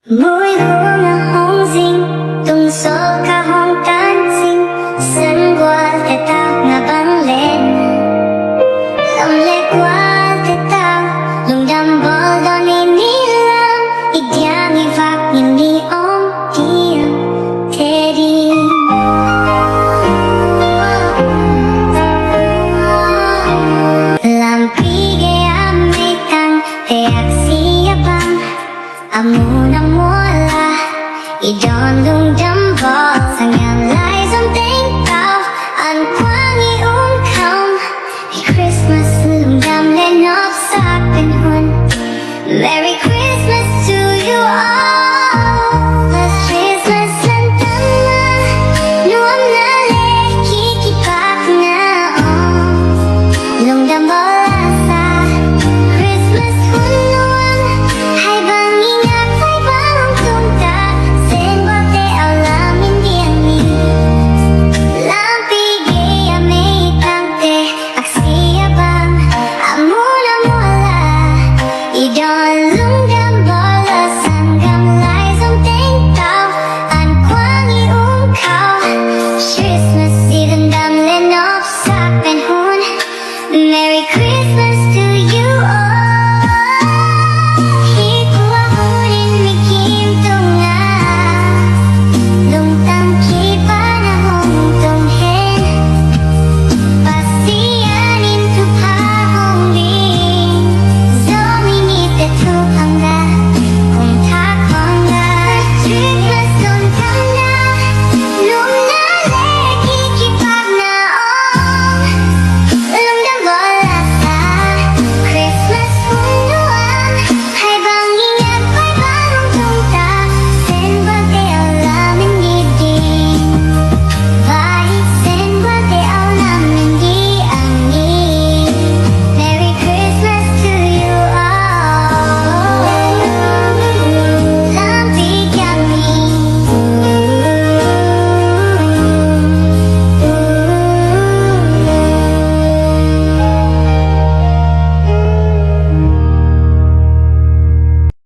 Mùi hương hồng dinh tung số ca hồng tan dinh sân qua để tao ngả bắn lên lòng lệ qua để tao lùng đâm bò đo ni ni lang idyang ivak ni om tiang Tedim Lampige amitang teak siyabang Amunang mula Idon lung jambol Sangya